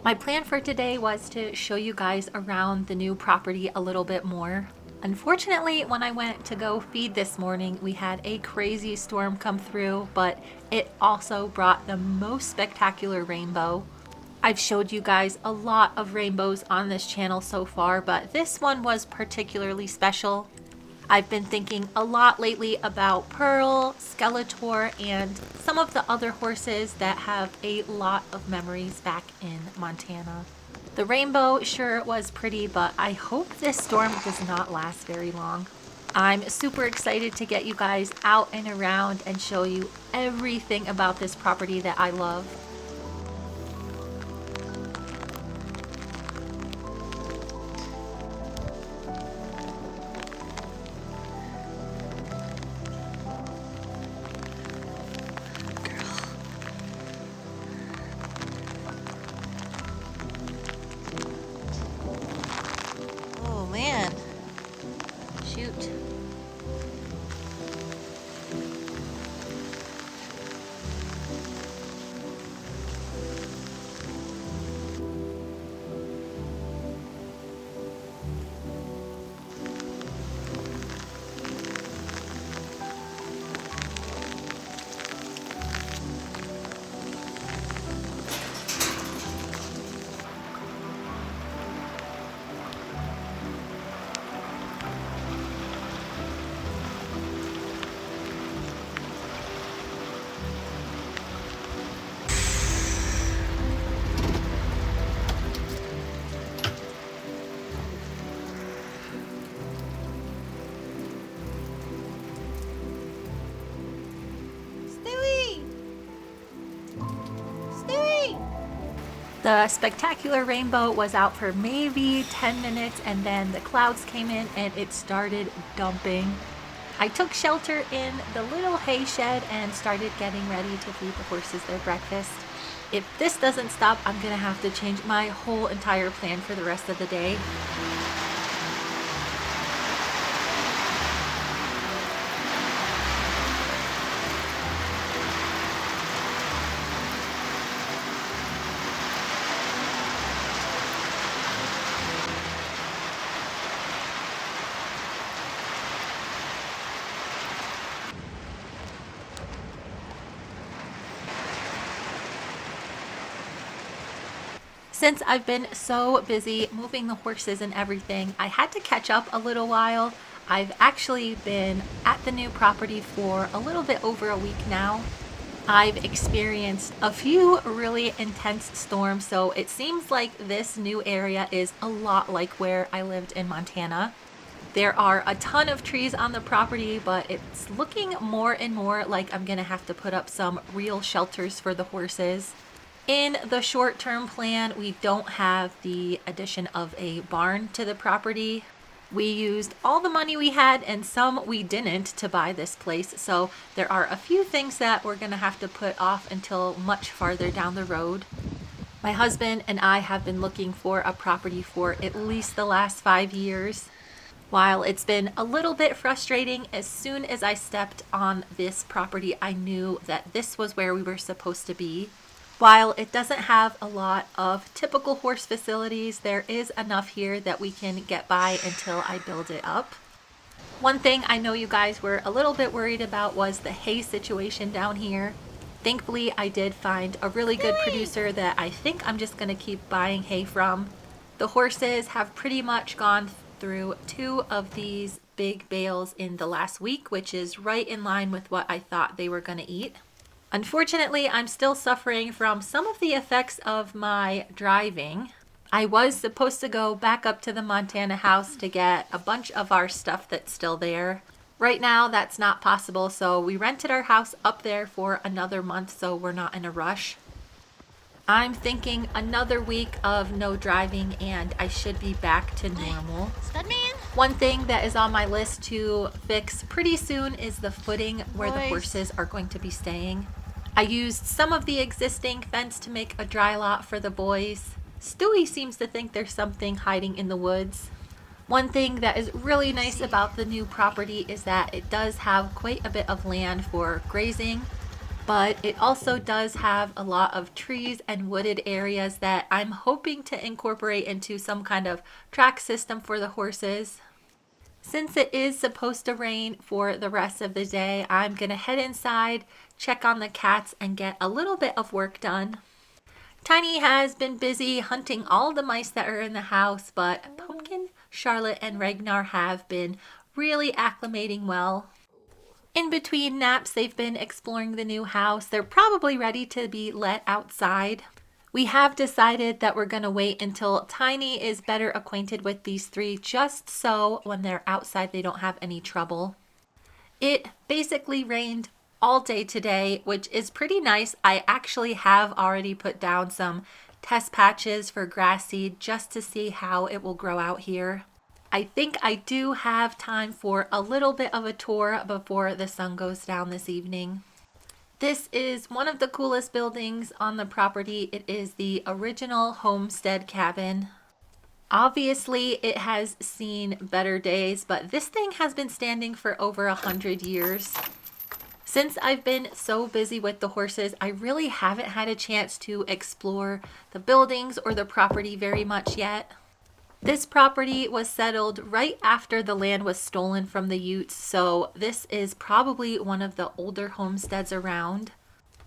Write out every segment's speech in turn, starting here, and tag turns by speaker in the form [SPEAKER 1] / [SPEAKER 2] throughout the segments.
[SPEAKER 1] My plan for today was to show you guys around the new property a little bit more. Unfortunately, when I went to go feed this morning, we had a crazy storm come through, but it also brought the most spectacular rainbow. I've showed you guys a lot of rainbows on this channel so far, but this one was particularly special. I've been thinking a lot lately about Pearl, Skeletor, and some of the other horses that have a lot of memories back in Montana. The rainbow sure was pretty, but I hope this storm does not last very long. I'm super excited to get you guys out and around and show you everything about this property that I love.
[SPEAKER 2] Oh man. Shoot.
[SPEAKER 1] The spectacular rainbow was out for maybe 10 minutes and then the clouds came in and it started dumping. I took shelter in the little hay shed and started getting ready to feed the horses their breakfast. If this doesn't stop, I'm gonna have to change my whole entire plan for the rest of the day. Since I've been so busy moving the horses and everything, I had to catch up a little while. I've actually been at the new property for a little bit over a week now. I've experienced a few really intense storms, so it seems like this new area is a lot like where I lived in Montana. There are a ton of trees on the property, but it's looking more and more like I'm gonna have to put up some real shelters for the horses. In the short-term plan, we don't have the addition of a barn to the property. We used all the money we had and some we didn't to buy this place, so there are a few things that we're gonna have to put off until much farther down the road. My husband and I have been looking for a property for at least the last 5 years. While it's been a little bit frustrating, as soon as I stepped on this property, I knew that this was where we were supposed to be. While it doesn't have a lot of typical horse facilities, there is enough here that we can get by until I build it up. One thing I know you guys were a little bit worried about was the hay situation down here. Thankfully, I did find a really good producer that I think I'm just going to keep buying hay from. The horses have pretty much gone through 2 of these big bales in the last week, which is right in line with what I thought they were going to eat. Unfortunately, I'm still suffering from some of the effects of my driving. I was supposed to go back up to the Montana house to get a bunch of our stuff that's still there. Right now, that's not possible, so we rented our house up there for another month, so we're not in a rush. I'm thinking another week of no driving and I should be back to normal.
[SPEAKER 2] Studman?
[SPEAKER 1] One thing that is on my list to fix pretty soon is the footing where the horses are going to be staying. I used some of the existing fence to make a dry lot for the boys. Stewie seems to think there's something hiding in the woods. One thing that is really nice about the new property is that it does have quite a bit of land for grazing. but it also does have a lot of trees and wooded areas that I'm hoping to incorporate into some kind of track system for the horses. Since it is supposed to rain for the rest of the day, I'm gonna head inside, check on the cats, and get a little bit of work done. Tiny has been busy hunting all the mice that are in the house, but Pumpkin, Charlotte, and Ragnar have been really acclimating well. In between naps, they've been exploring the new house. They're probably ready to be let outside. We have decided that we're going to wait until Tiny is better acquainted with these three, just so when they're outside they don't have any trouble. It basically rained all day today, which is pretty nice. I actually have already put down some test patches for grass seed just to see how it will grow out here. I think I do have time for a little bit of a tour before the sun goes down this evening. This is one of the coolest buildings on the property. It is the original homestead cabin. Obviously, it has seen better days, but this thing has been standing for over 100 years. Since I've been so busy with the horses, I really haven't had a chance to explore the buildings or the property very much yet. This property was settled right after the land was stolen from the Utes, so this is probably one of the older homesteads around.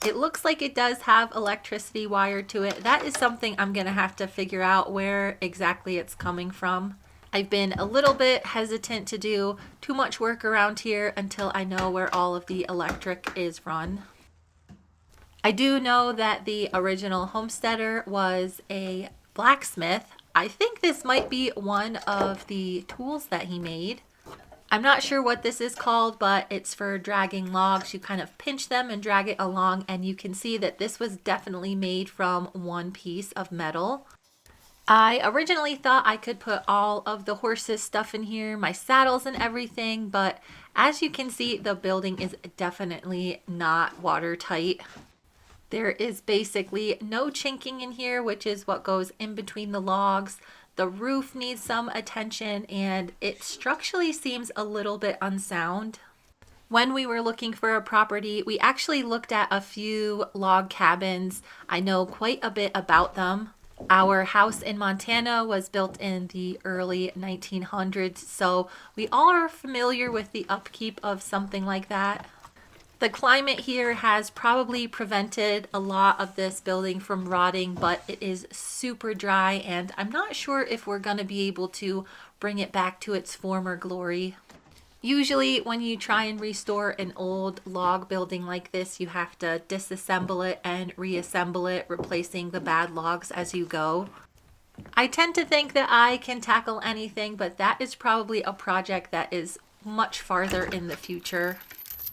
[SPEAKER 1] It looks like it does have electricity wired to it. That is something I'm going to have to figure out where exactly it's coming from. I've been a little bit hesitant to do too much work around here until I know where all of the electric is run. I do know that the original homesteader was a blacksmith. I think this might be one of the tools that he made. I'm not sure what this is called, but it's for dragging logs. You kind of pinch them and drag it along, and you can see that this was definitely made from one piece of metal. I originally thought I could put all of the horses' stuff in here, my saddles and everything, but as you can see, the building is definitely not watertight. There is basically no chinking in here, which is what goes in between the logs. The roof needs some attention and it structurally seems a little bit unsound. When we were looking for a property, we actually looked at a few log cabins. I know quite a bit about them. Our house in Montana was built in the early 1900s, so we all are familiar with the upkeep of something like that. The climate here has probably prevented a lot of this building from rotting, but it is super dry and I'm not sure if we're going to be able to bring it back to its former glory. Usually when you try and restore an old log building like this, you have to disassemble it and reassemble it, replacing the bad logs as you go. I tend to think that I can tackle anything, but that is probably a project that is much farther in the future.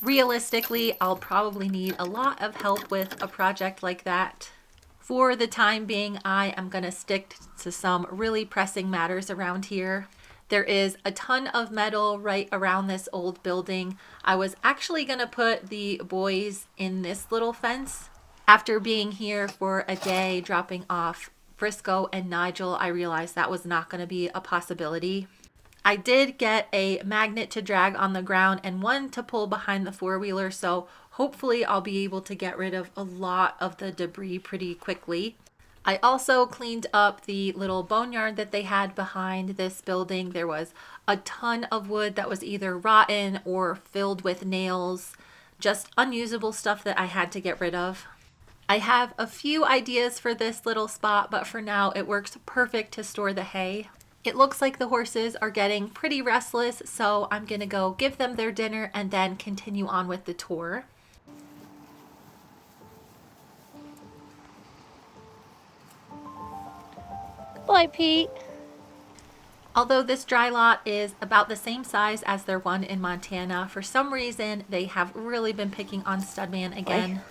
[SPEAKER 1] Realistically, I'll probably need a lot of help with a project like that. For the time being, I am going to stick to some really pressing matters around here. There is a ton of metal right around this old building. I was actually going to put the boys in this little fence. After being here for a day, dropping off Frisco and Nigel, I realized that was not going to be a possibility. I did get a magnet to drag on the ground and one to pull behind the four-wheeler, so hopefully I'll be able to get rid of a lot of the debris pretty quickly. I also cleaned up the little boneyard that they had behind this building. There was a ton of wood that was either rotten or filled with nails, just unusable stuff that I had to get rid of. I have a few ideas for this little spot, but for now it works perfect to store the hay. It looks like the horses are getting pretty restless, so I'm gonna go give them their dinner and then continue on with the tour.
[SPEAKER 2] Good boy, Pete.
[SPEAKER 1] Although this dry lot is about the same size as their one in Montana, for some reason they have really been picking on Studman again.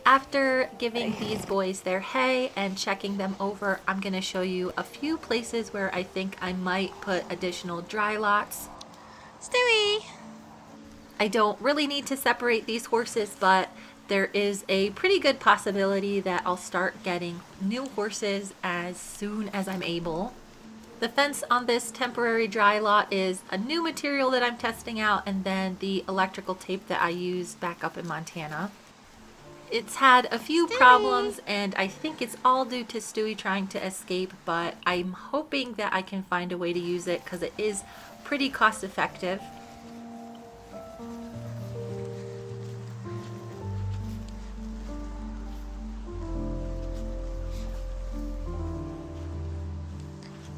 [SPEAKER 1] After giving these boys their hay and checking them over, I'm going to show you a few places where I think I might put additional dry lots.
[SPEAKER 2] Stewie!
[SPEAKER 1] I don't really need to separate these horses, but there is a pretty good possibility that I'll start getting new horses as soon as I'm able. The fence on this temporary dry lot is a new material that I'm testing out, and then the electrical tape that I use back up in Montana. It's had a few
[SPEAKER 2] Stewie.
[SPEAKER 1] problems, and I think it's all due to Stewie trying to escape, but I'm hoping that I can find a way to use it because it is pretty cost effective.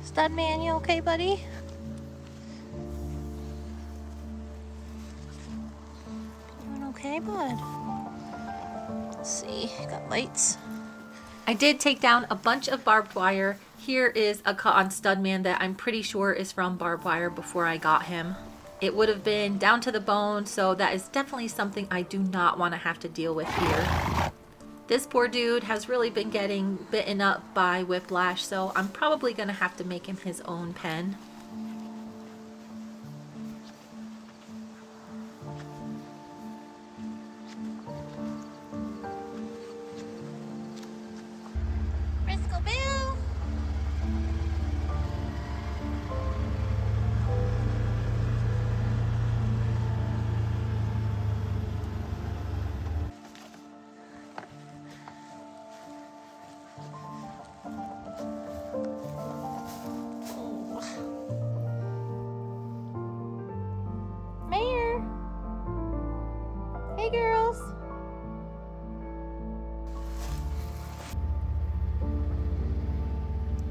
[SPEAKER 2] Studman, you okay, buddy? Doing okay, bud? Let's see, got lights.
[SPEAKER 1] I did take down a bunch of barbed wire. Here is a cut on Studman that I'm pretty sure is from barbed wire before I got him. It would have been down to the bone, so that is definitely something I do not want to have to deal with here. This poor dude has really been getting bitten up by whiplash, so I'm probably going to have to make him his own pen.
[SPEAKER 2] Frisco Bill. Mayor. Hey, girls.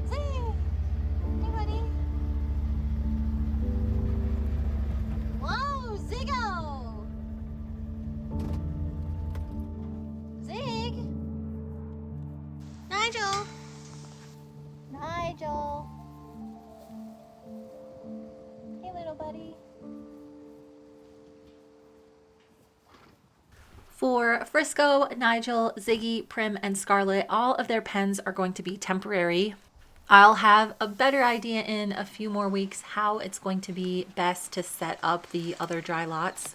[SPEAKER 2] Zig. Hey, buddy. Whoa, Ziggo. Zig. Nigel. Nigel. Hey, little buddy.
[SPEAKER 1] For Frisco, Nigel, Ziggy, Prim, and Scarlet, all of their pens are going to be temporary. I'll have a better idea in a few more weeks how it's going to be best to set up the other dry lots.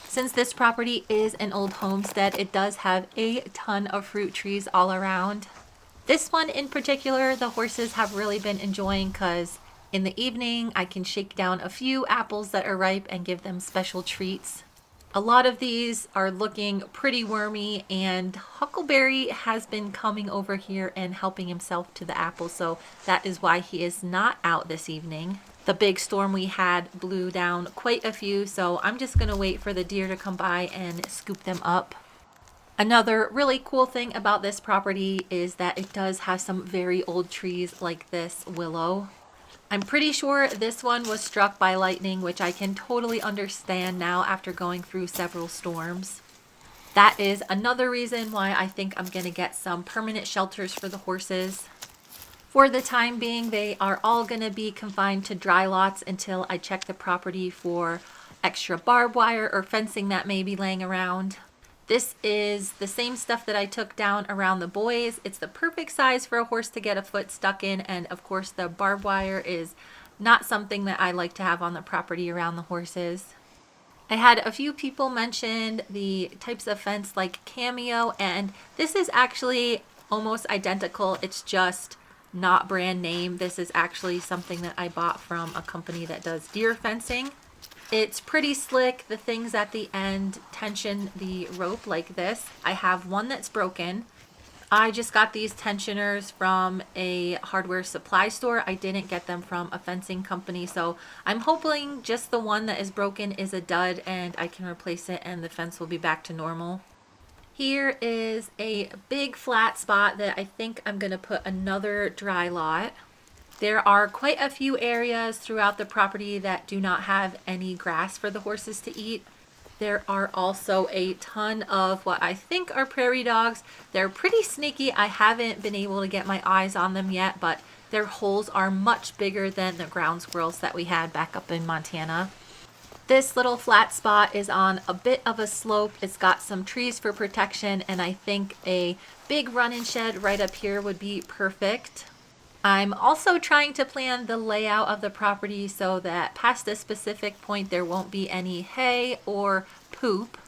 [SPEAKER 1] Since this property is an old homestead, it does have a ton of fruit trees all around. This one in particular, the horses have really been enjoying because in the evening I can shake down a few apples that are ripe and give them special treats. A lot of these are looking pretty wormy, and Huckleberry has been coming over here and helping himself to the apples, so that is why he is not out this evening. The big storm we had blew down quite a few, so I'm just going to wait for the deer to come by and scoop them up. Another really cool thing about this property is that it does have some very old trees like this willow. I'm pretty sure this one was struck by lightning, which I can totally understand now after going through several storms. That is another reason why I think I'm going to get some permanent shelters for the horses. For the time being, they are all going to be confined to dry lots until I check the property for extra barbed wire or fencing that may be laying around. This is the same stuff that I took down around the boys. It's the perfect size for a horse to get a foot stuck in, and of course the barbed wire is not something that I like to have on the property around the horses. I had a few people mention the types of fence like Cameo, and this is actually almost identical. It's just not brand name. This is actually something that I bought from a company that does deer fencing. It's pretty slick. The things at the end tension the rope like this. I have one that's broken. I just got these tensioners from a hardware supply store. I didn't get them from a fencing company, so I'm hoping just the one that is broken is a dud and I can replace it and the fence will be back to normal. Here is a big flat spot that I think I'm going to put another dry lot. There are quite a few areas throughout the property that do not have any grass for the horses to eat. There are also a ton of what I think are prairie dogs. They're pretty sneaky. I haven't been able to get my eyes on them yet, but their holes are much bigger than the ground squirrels that we had back up in Montana. This little flat spot is on a bit of a slope. It's got some trees for protection, and I think a big run-in shed right up here would be perfect. I'm also trying to plan the layout of the property so that past a specific point there won't be any hay or poop.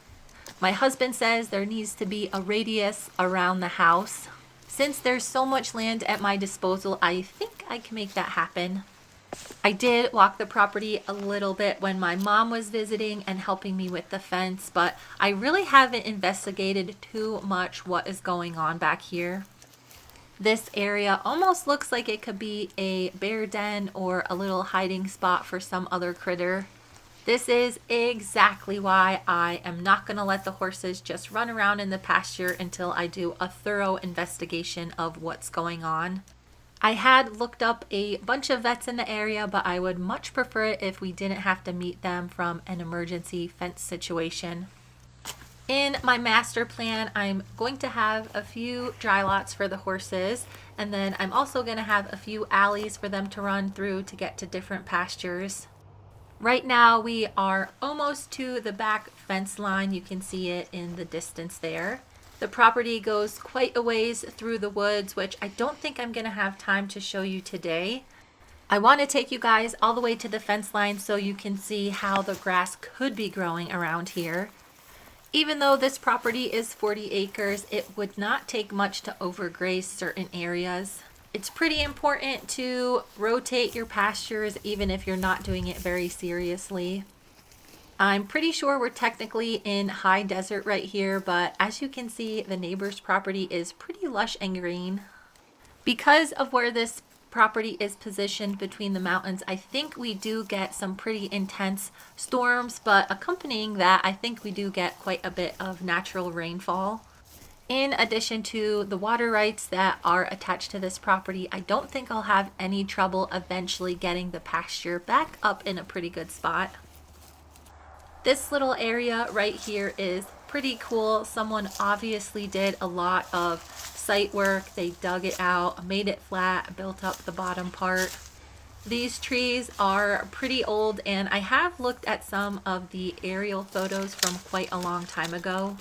[SPEAKER 1] My husband says there needs to be a radius around the house. Since there's so much land at my disposal, I think I can make that happen. I did walk the property a little bit when my mom was visiting and helping me with the fence, but I really haven't investigated too much what is going on back here. This area almost looks like it could be a bear den or a little hiding spot for some other critter. This is exactly why I am not going to let the horses just run around in the pasture until I do a thorough investigation of what's going on. I had looked up a bunch of vets in the area, but I would much prefer it if we didn't have to meet them from an emergency fence situation. In my master plan, I'm going to have a few dry lots for the horses, and then I'm also going to have a few alleys for them to run through to get to different pastures. Right now, we are almost to the back fence line. You can see it in the distance there. The property goes quite a ways through the woods, which I don't think I'm going to have time to show you today. I want to take you guys all the way to the fence line so you can see how the grass could be growing around here. Even though this property is 40 acres, it would not take much to overgraze certain areas. It's pretty important to rotate your pastures even if you're not doing it very seriously. I'm pretty sure we're technically in high desert right here, but as you can see, the neighbor's property is pretty lush and green. Because of where this property is positioned between the mountains, I think we do get some pretty intense storms, but accompanying that, I think we do get quite a bit of natural rainfall. In addition to the water rights that are attached to this property, I don't think I'll have any trouble eventually getting the pasture back up in a pretty good spot. This little area right here is pretty cool. Someone obviously did a lot of site work. They dug it out, made it flat, built up the bottom part. These trees are pretty old, and I have looked at some of the aerial photos from quite a long time ago.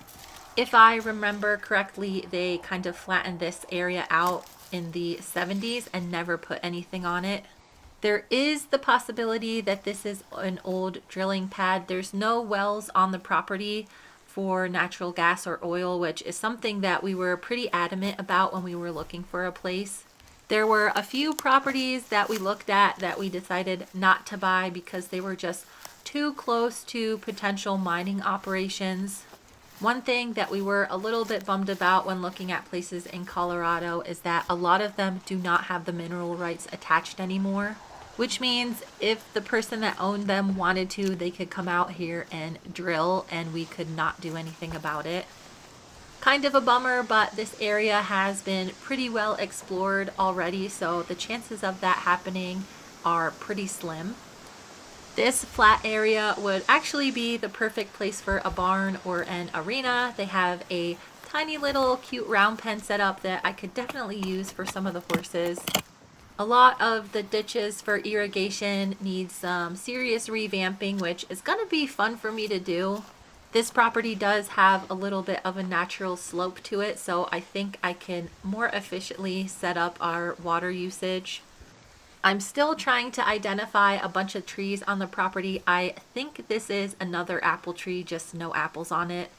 [SPEAKER 1] If I remember correctly, they kind of flattened this area out in the 70s and never put anything on it. There is the possibility that this is an old drilling pad. There's no wells on the property for natural gas or oil, which is something that we were pretty adamant about when we were looking for a place. There were a few properties that we looked at that we decided not to buy because they were just too close to potential mining operations. One thing that we were a little bit bummed about when looking at places in Colorado is that a lot of them do not have the mineral rights attached anymore, which means if the person that owned them wanted to, they could come out here and drill and we could not do anything about it. Kind of a bummer, but this area has been pretty well explored already, so the chances of that happening are pretty slim. This flat area would actually be the perfect place for a barn or an arena. They have a tiny little cute round pen set up that I could definitely use for some of the horses. A lot of the ditches for irrigation need some serious revamping, which is going to be fun for me to do. This property does have a little bit of a natural slope to it, so I think I can more efficiently set up our water usage. I'm still trying to identify a bunch of trees on the property. I think this is another apple tree, just no apples on it.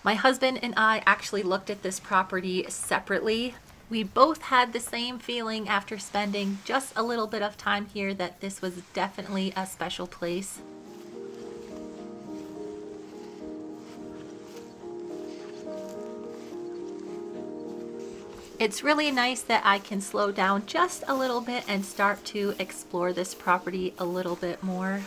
[SPEAKER 1] My husband and I actually looked at this property separately. We both had the same feeling after spending just a little bit of time here that this was definitely a special place. It's really nice that I can slow down just a little bit and start to explore this property a little bit more.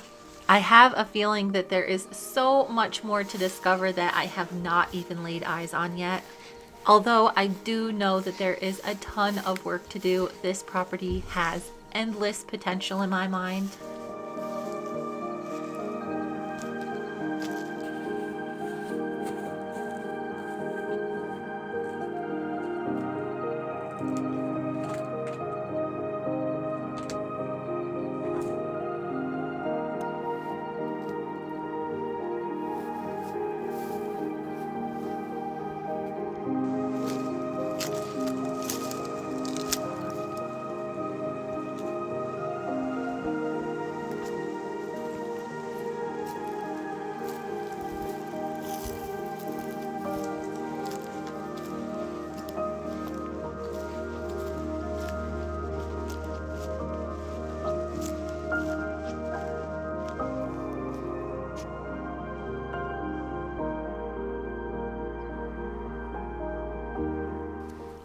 [SPEAKER 1] I have a feeling that there is so much more to discover that I have not even laid eyes on yet. Although I do know that there is a ton of work to do, this property has endless potential in my mind.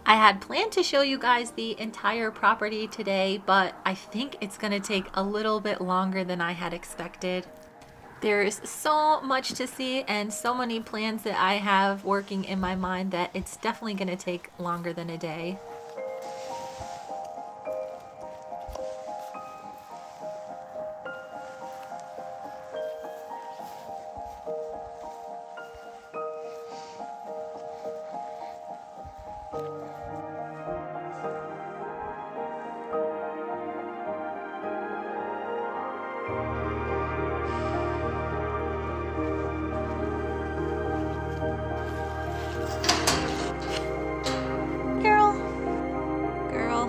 [SPEAKER 1] I had planned to show you guys the entire property today, but I think it's gonna take a little bit longer than I had expected. There's so much to see and so many plans that I have working in my mind that it's definitely gonna take longer than a day. Girl, girl.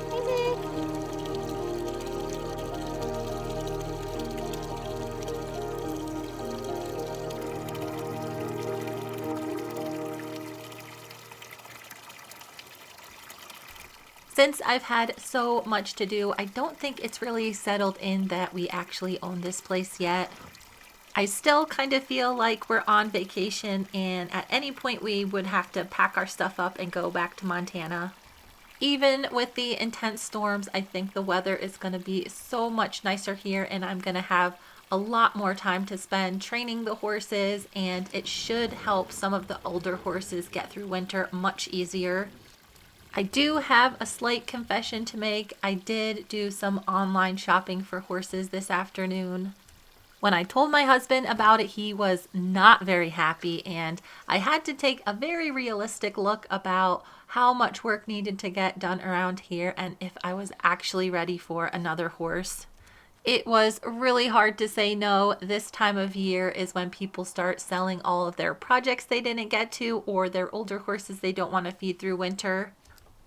[SPEAKER 2] Hey, Zig.
[SPEAKER 1] Since I've had so much to do, I don't think it's really settled in that we actually own this place yet. I still kind of feel like we're on vacation and at any point we would have to pack our stuff up and go back to Montana. Even with the intense storms, I think the weather is going to be so much nicer here and I'm going to have a lot more time to spend training the horses, and it should help some of the older horses get through winter much easier. I do have a slight confession to make. I did do some online shopping for horses this afternoon. When I told my husband about it, he was not very happy, and I had to take a very realistic look about how much work needed to get done around here and if I was actually ready for another horse. It was really hard to say no. This time of year is when people start selling all of their projects they didn't get to or their older horses they don't want to feed through winter.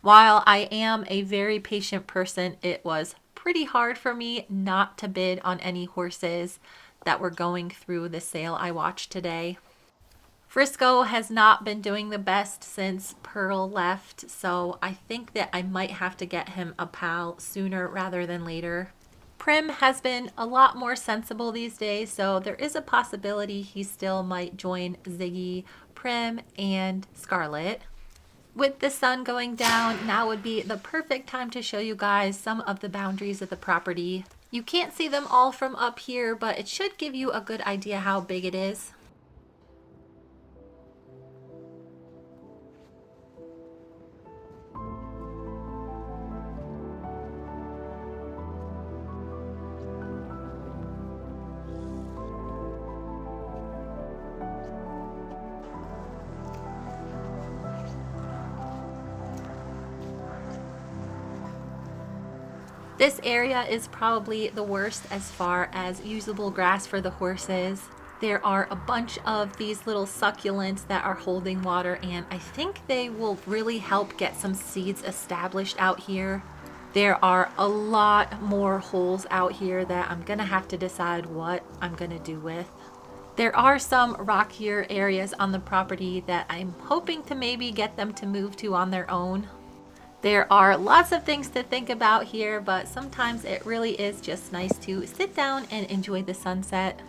[SPEAKER 1] While I am a very patient person, it was pretty hard for me not to bid on any horses that were going through the sale I watched today. Frisco has not been doing the best since Pearl left, so I think that I might have to get him a pal sooner rather than later. Prim has been a lot more sensible these days, so there is a possibility he still might join Ziggy, Prim, and Scarlet. With the sun going down, now would be the perfect time to show you guys some of the boundaries of the property. You can't see them all from up here, but it should give you a good idea how big it is. This area is probably the worst as far as usable grass for the horses. There are a bunch of these little succulents that are holding water, and I think they will really help get some seeds established out here. There are a lot more holes out here that I'm gonna have to decide what I'm gonna do with. There are some rockier areas on the property that I'm hoping to maybe get them to move to on their own. There are lots of things to think about here, but sometimes it really is just nice to sit down and enjoy the sunset.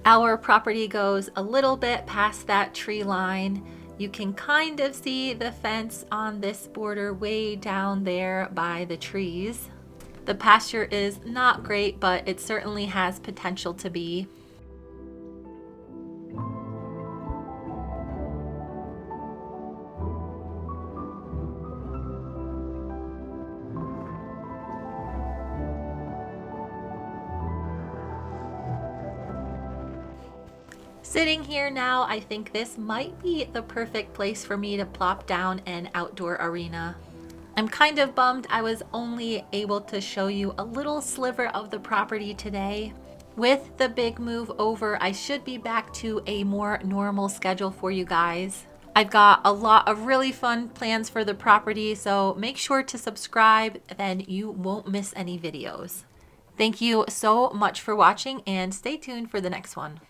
[SPEAKER 1] Our property goes a little bit past that tree line. You can kind of see the fence on this border way down there by the trees. The pasture is not great, but it certainly has potential to be. Sitting here now, I think this might be the perfect place for me to plop down an outdoor arena. I'm kind of bummed I was only able to show you a little sliver of the property today. With the big move over, I should be back to a more normal schedule for you guys. I've got a lot of really fun plans for the property, so make sure to subscribe, then you won't miss any videos. Thank you so much for watching and stay tuned for the next one.